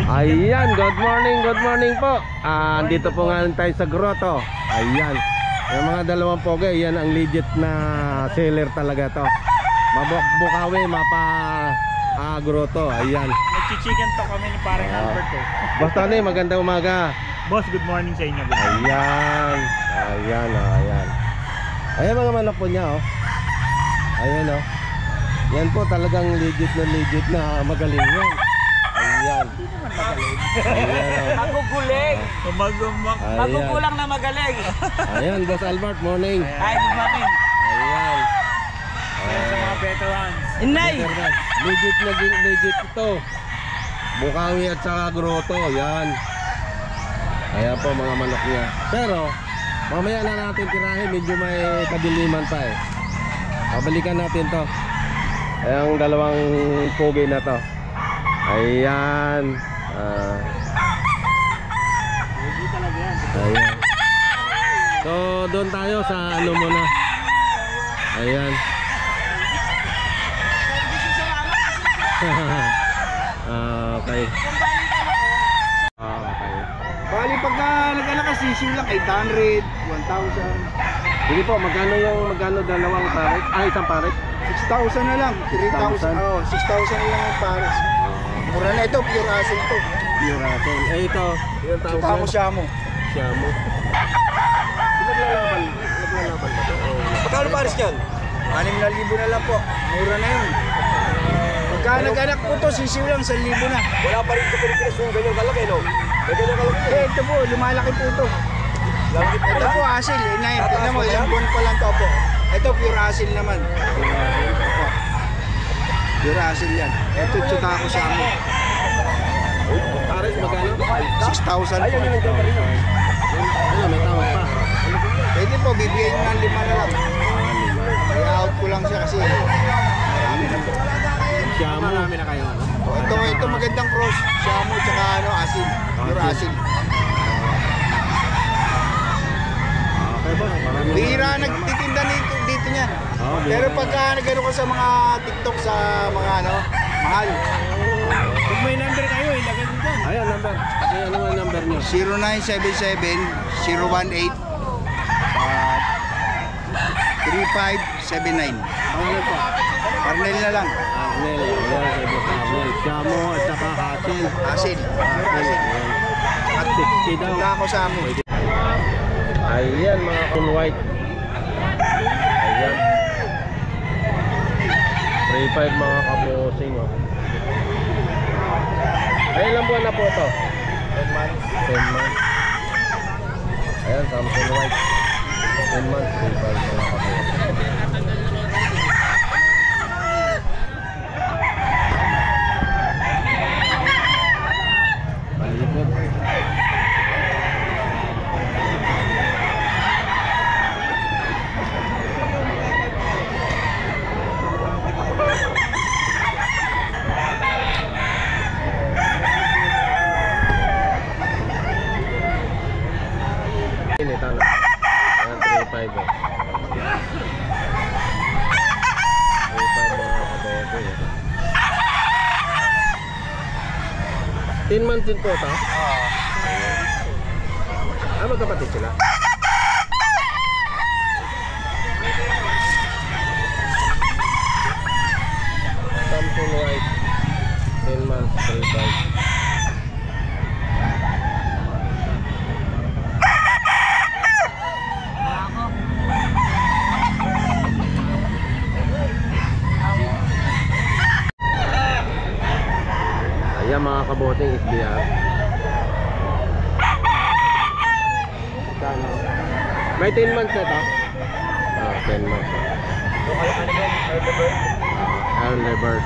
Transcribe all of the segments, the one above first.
Ayan, good morning po. Andito po nga tayo sa grotto. Ayan, yung mga dalawang poge, yan ang legit na seller talaga to. Mabukawi, grotto. Ayan. Nagchichicken to kami ni parang Albert eh. Boss Tony, magandang umaga. Boss, good morning sa inyo. Ayan. Ayan mga manok po niya, oh. Ayan, oh. Yan po talagang legit na magaling yan. Ayan. Ayan, oh. Maguguling. Magugulang na magaling. Ayan, Boss Albert, morning. Hi, good morning. Ayan. Sa mga veterans. Inay! Legit ito. Bukawi at saka grotto. Yan. Ayan po mga manok niya. Pero mamaya na natin tirahin. Medyo may kadiliman pa eh. Pabalikan natin to. Ayan, dalawang pogi na to. Ayan. Ayan. So doon tayo sa ano muna. Ayan. Okay. Bali pagka nag-anak ka sisiw lang 800, 1,000. Sige po, magkano dalawang pares? Isang pares? 6,000 na lang, 3,000. Oh, 6,000 na lang ang pares. Mura na ito, pure asin to. Pure asin. Eh ito, ilang tawag Tsaka mo Shamu. Shamu. Naglalaban ba ito? Magkano pares yan? 6,000 na lang po. Mura na yun. Pagka nag-anak po to, sisiw lang 1,000 na. Wala pa rin sa Pilipinas yung ganyan kalaki, no? Ganyan kalaki. Eh, ito po, lumalaki po to. Ito po asin, tingnan mo, ilang buwan pa lang to po. Ito pure asin naman. Pure asin yan. Ito tsuta ko Shamu. Pares magkano? 6,000 po. Ano, may tawag pa. Pwede po, bibigyan nyo ng 5 na lang. I-out ko lang siya kasi marami na po. Shamu. Marami na kayo. Ito magandang cross. Shamu tsaka asin. Pure asin. Okay ba? Bihira nagtitinda dito niyan. Pero pagka nagano ka sa mga TikTok sa mga mahal. Kung may number kayo, ilagay nyo dyan. Ayan, number. Ano ang number nyo? 0977-01-8 3579. Pangalan po? Arnel na lang. Arnel. Ayan, sa Boss Arnel. Shamu at saka asin. Asin. Asin. At 60 daw. Tsuta ko Shamu. Ayan mga full white. Ayan. 3.5 mga kabosing, oh. Ay, ilang buwan na po ito? 10 months. 10 months. Ayan, Samsung white. 10 months, 3.5 mga kabosing. Malikot. Ini tanah. Ayan, 3.5 oh. 3.5 mga kabote eh. 10 months din po ito? Magkapatid sila? Samsung white 10 months, 3.5. Ayan mga kaboting SBR. May 10 months na ito? 10 months. Early bird.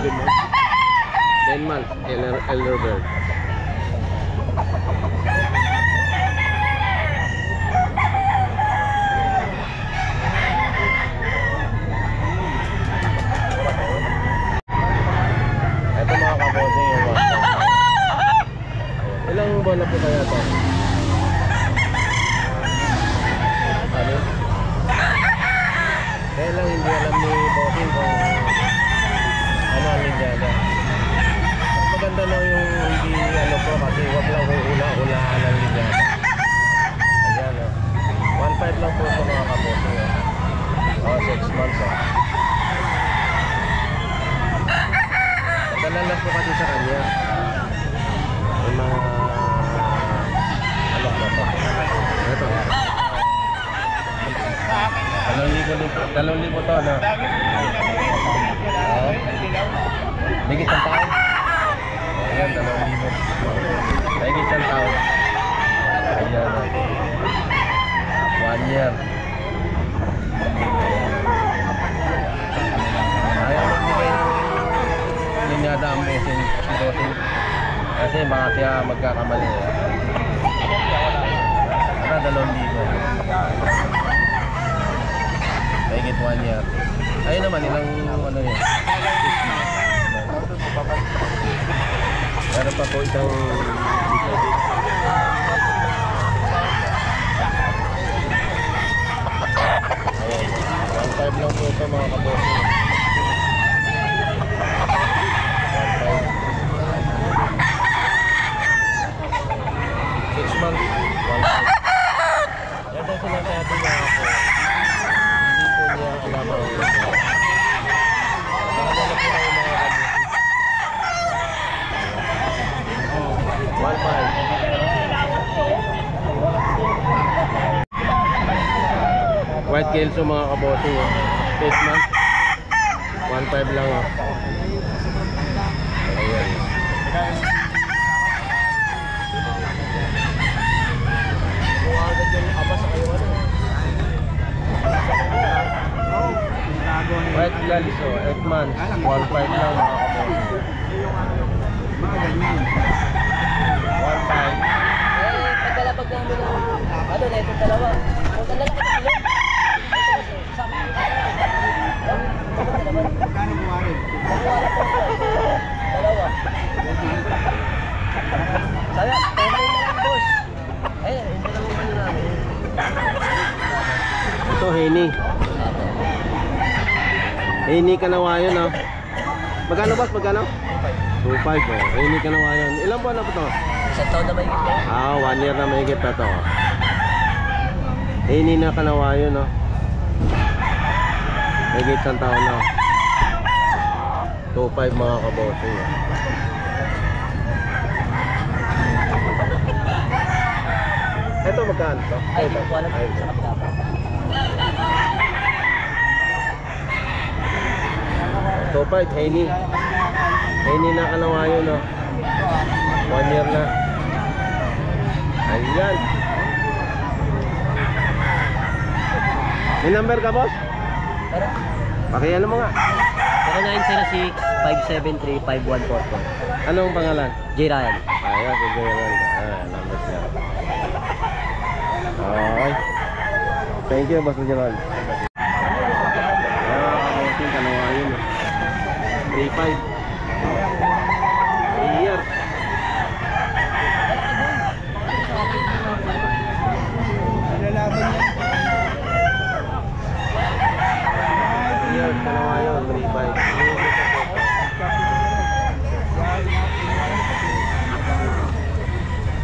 Good months. 10 months. Elder bird. Ilang buwan na po kaya ito? Ano? Kailan hindi alam ni Bossing kung ano ang linyada. Mas maganda lang yung hindi ano po kasi wag lang kung ula-ulaan ang linyada. Ayan o. 1.5 lang po ito mga kabossing. 6 months o. Madala lang po kasi sa kanya. Yung mga alok na po. Ito. 2,000 to ano? Oo. Higit ang taon? Ayan, 2,000. Higit ang taon. Ayan. 1 year. Ayaw magbigay ng linyada ang bossing. Kasi baka siya magkakamali. Saka 2,000. Higit 1 year. Ayun naman, ilang ano yun? 6 months. Meron pa po isang dito. Ayan. 1.5 lang po ito mga kabossing. 1.5. 6 months. 1.5. Yan daw sinasabi niya ako. Hindi po niya alam ang ito. Nakadala po kayo mga kabossing. 1.5. White Kelso mga kabossing. 8 months. 1.5 lang oh. Ayan. White Kelso 8 months. 1.5 lang mga kabossing. 1.5. Pagkalapag namin ng ano na itong dalawa. Kung dalawa ka na Magkano buwarin? dalawa. Saya, tayo na lang boss. Ayun, hindi lang naman namin. Ito Henny. Henny Kanawayon oh. Magkano boss? Magkano? 2.5 oh. Henny Kanawayon. Ilang buwan na po ito? Isang taon na mahigit ko. 1 year na mahigit na ito oh. Henny na Kanawayon oh. Mahigit isang taon na. 2.5 mga kabossing oh. Ito magkano to? Ay, ito po alam sa kapila pa. 2.5 Henny. Henny na Kanawayon no. 1 year na. Ayan. May number ka boss? Pero, Pakiano mo nga. 0906-573-5144. Anong pangalan? J. Ryan. Ayan, sige naman. Number siya. Okay. Thank you, Boss Gerald. Kamuting Kanawayon. 3.5. 3 years. Nalalaban niya. Years, Kanawayon, 3.5.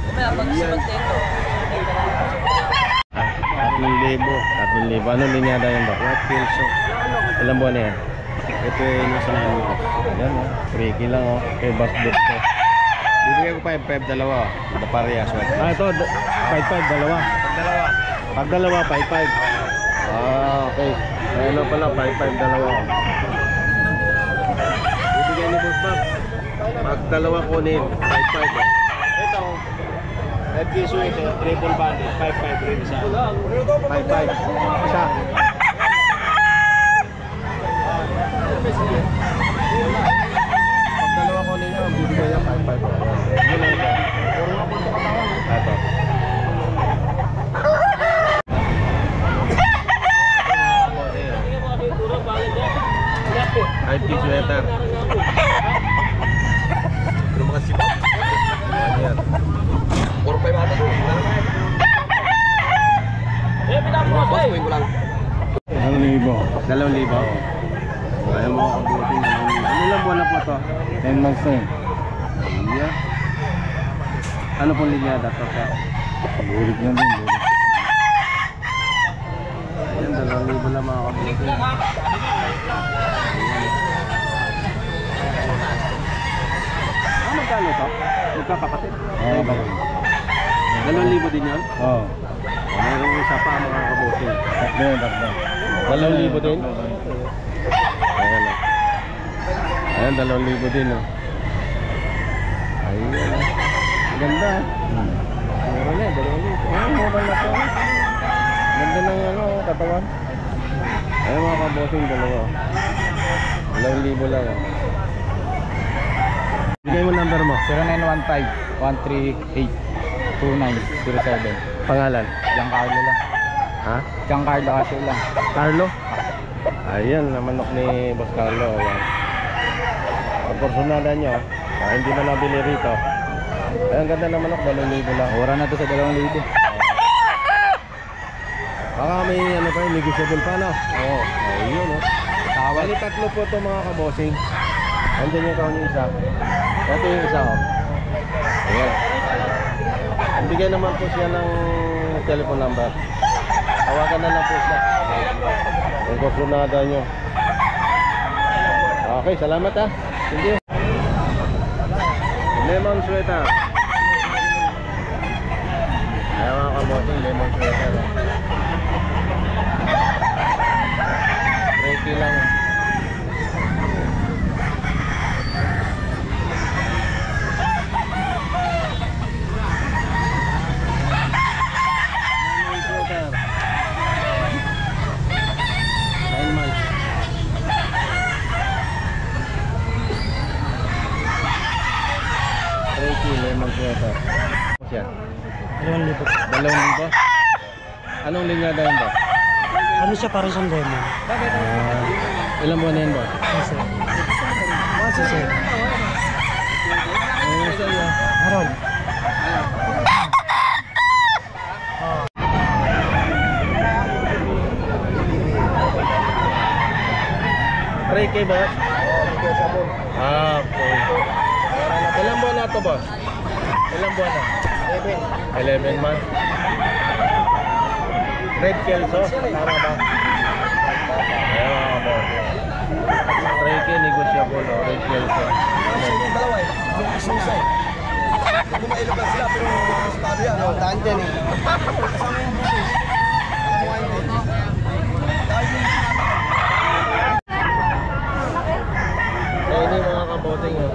Kumaya, pag sipat dito. 3,000. Anong linyada yan ba? White Kelso. Ilang buwan na yan? Ito yung nasa namin. Yan oh. Freaky lang oh. Kay Boss Book to. Bibigay ko 5-5 dalawa. Ito parehas. Ito 5.5 dalawa. Dalawa. Pag dalawa 5.5. Okay. Ano pala 5.5 dalawa. Bibigyan ni Boss Bob. Pag dalawa kunin 5.5 oh. Ito. Red Kiso ito. Triple bandit. 5-5 rin isa. 5.5. Isa. Pag dalawa kunin nyo, bibigyan niya 5.5 oh. Yun lang ito. Ito. IP sweater. Pero mga sipap. Ayan. 4-5 ata. Mga boss, ko lang. 2,000. Ayaw mo ako buting 2,000. Ano lang buwan na po to? 10 months na yun. Yeah. Ano pong linyada to, sir? Burik na din. Ayan, 2,000 lang mga kabuting. Magkano to? Magkakapatid? Oo, ba? 2,000 din yan? Oo. Mayroong isa pa mga kabuting. Tatlo. 2,000 din? Ayan o. Ayan, 2,000 din o. Ayan. Ganda. Mura na, 2,000. Ayan, mura na to. Ganda ng ano, katawan. Ayan mga kabuting, 2,000 lang o. Bigay mo number mo. 0915-138-2907. Pangalan? Giancarlo lang. Ha? Giancarlo Asio lang. Carlo? Ayan, namanok ni Boss Carlo. Ayan. Ang personalan nyo, hindi na nabili rito. Ayan, ganda na manok, 2,000 lang. Mura na to sa 2,000. Baka may ano pa yun, negotiable pa no? Oo. Ayun o. Tawal. Bali tatlo po ito mga kabosing. Andyan yung kaon yung isa. Ito yung isa o. Ayan. Bigyan naman po siya ng telephone number. Tawagan na lang po siya. Yung kusunada nyo. Okay, salamat ha. Thank you. Lemon sweater. Ayan mga kabosing, lemon sweater. Reiki lang. Lemon sweater. 9 months. Reiki, lemon sweater. Siya. 2,000. Anong linyada yun ba? Ano siya para siyang lemon? Ilang buwan na yun ba? Kasi. Kasi sir. Ano siya? Harold. Reiki boss? Ah, okay. Ilang buwan na ito boss? Ilang buwan na? 11 months. Red Kelso, tama ba? Ayan mga boss. Reiki, negotiable o, Red Kelso. Daan dyan eh. Ini mga kaboting o.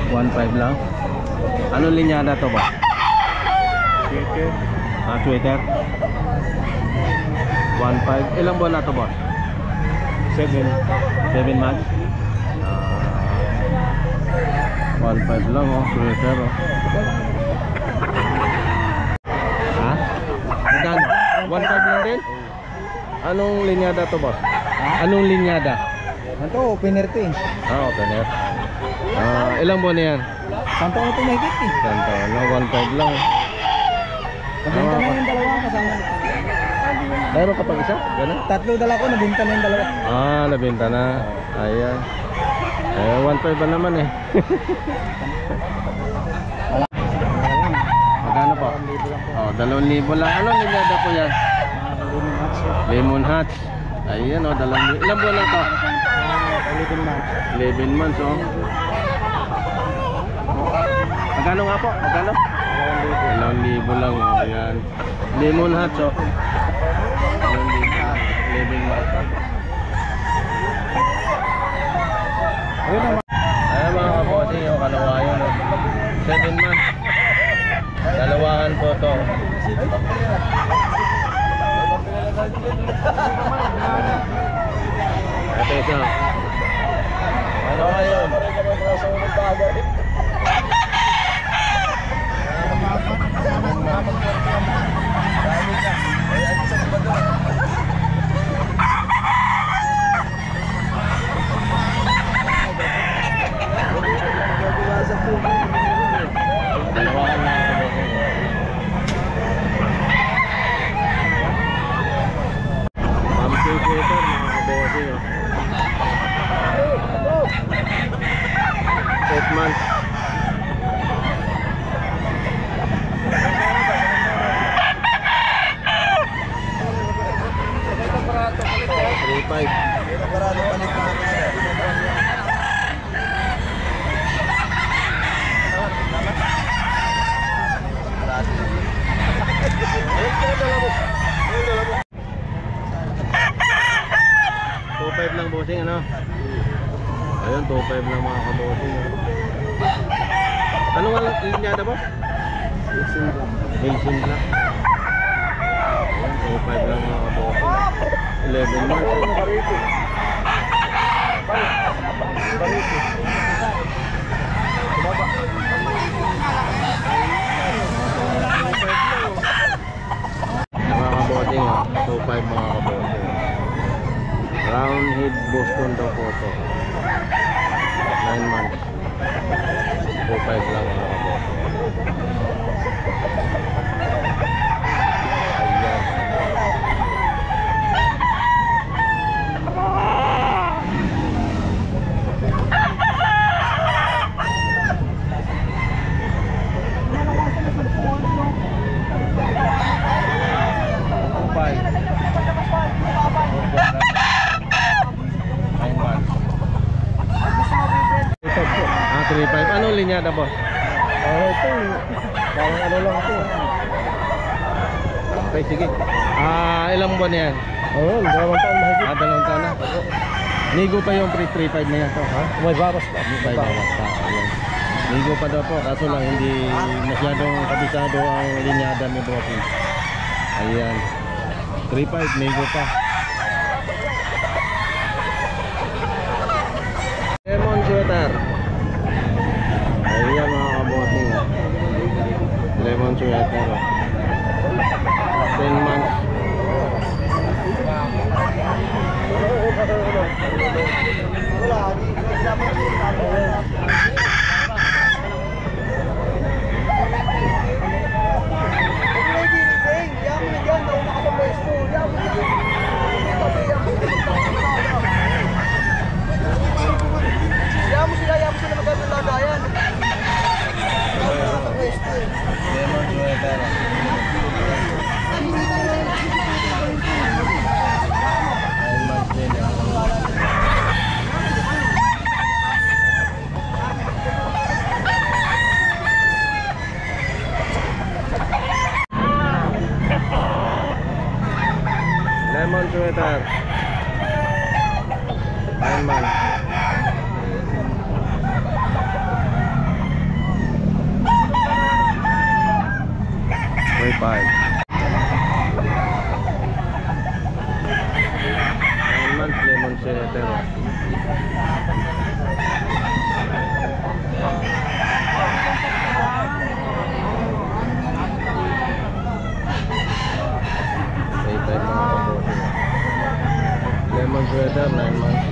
$1,500 lang. Anong linyada to ba? Sweater. Ah, sweater. 1,500. Ilang buwan na to boss? 7 months. 1,500 lang oh, sweater oh. Ha? Magkano? 1,500 lang din? Anong linyada to boss? Anong linyada? Ito, opener to eh. Ah, opener. Ilang buwan na yan? Santo ko ito mahigit eh. Santo, no, 1,500 lang. Nabinta na yung dalawa kasama. Meron ka pang isa? Gano'n? Tatlo dala ko, nabinta na yung dalawa. Ah, nabenta na. Ayan. 1,500 ba naman eh. Magkano po? Oh, 2,000 lang. Anong linyada po yan? Lemon Hatch. Ayan oh, 2,000. Ilang buwan na to? 11 months oh. Magkano nga po? Magkano? 2,000 lang oh. Ayan. Lemon Hatch oh. 11 months. Ayan mga kabossing yung kalawayan oh. 7 months. Dalawahan po to. Ito isa. Ano ngayon? Hawakan na ako. Pumpkin sweater mga kabosing. 8 months. Lang bossing ano? Ayun, 2.5 lang mga kabosing. Anong linyada boss? Racing lang. Ayun, 2.5 lang mga kabosing. 11 months. Mga kabosing, 2.5 mga kabosing. Round head Boston daw po ito. 9 months. 2.5 lang mga kabosing. Ayan. Ito po. 3.5. Anong linyada boss? Ito, parang ano lang ito. Okay, sige. Ilang buwan na yan? Ayun, 2 taon mahigit. 2 taon na. Nigo pa yung 3.5 na yan to, ha? May bawas pa. May bawas pa. Ayan. Nigo pa daw po, kaso lang hindi masyadong kabisado ang linyada ni bossing. Ayan. 3.5, nigo pa. Lemon sweater. Ayan mga kabosing. Lemon sweater. 10 months. Lemon sweater. Lemon sweater. 9 months. $3.5. 9 months lemon sweater. Lemon sweater, 9 months.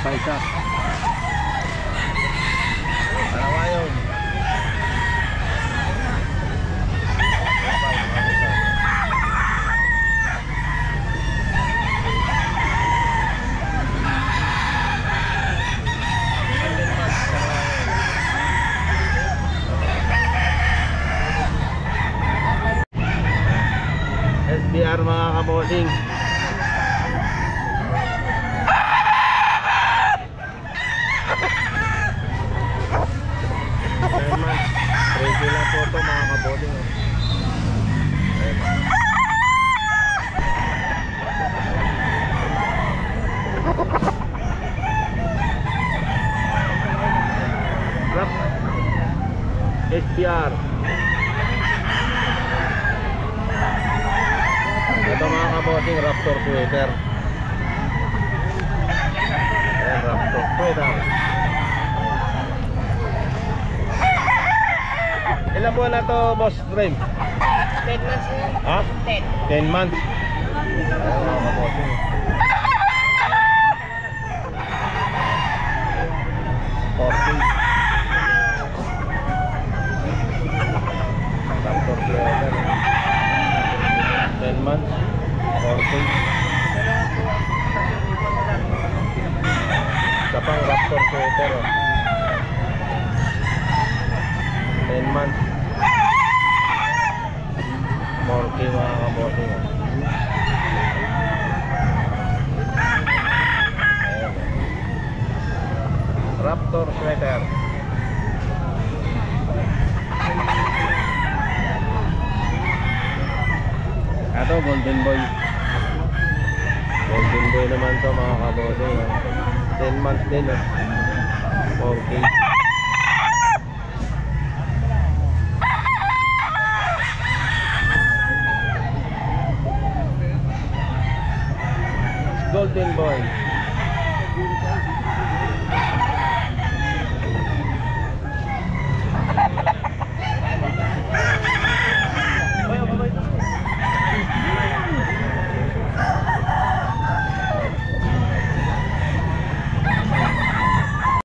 Paisa. Dalawa yun. SBR mga kabosing. Ready na po ito mga kabosing. malaking Raptor sweater. Ayan, Raptor sweater. Ilan buwan na to, boss Dream? 10 months na yan. Ha? 10. 10 months. Ayan, mga kabossing. 40. Raptor sweater. 10 months. 40. Isa pang Raptor sweater. 10 months. 40 mga kabossing. Ayan. Raptor sweater. Ito, Golden Boy. Golden Boy naman to mga kabossing. 10 months din. 4K. Golden Boy.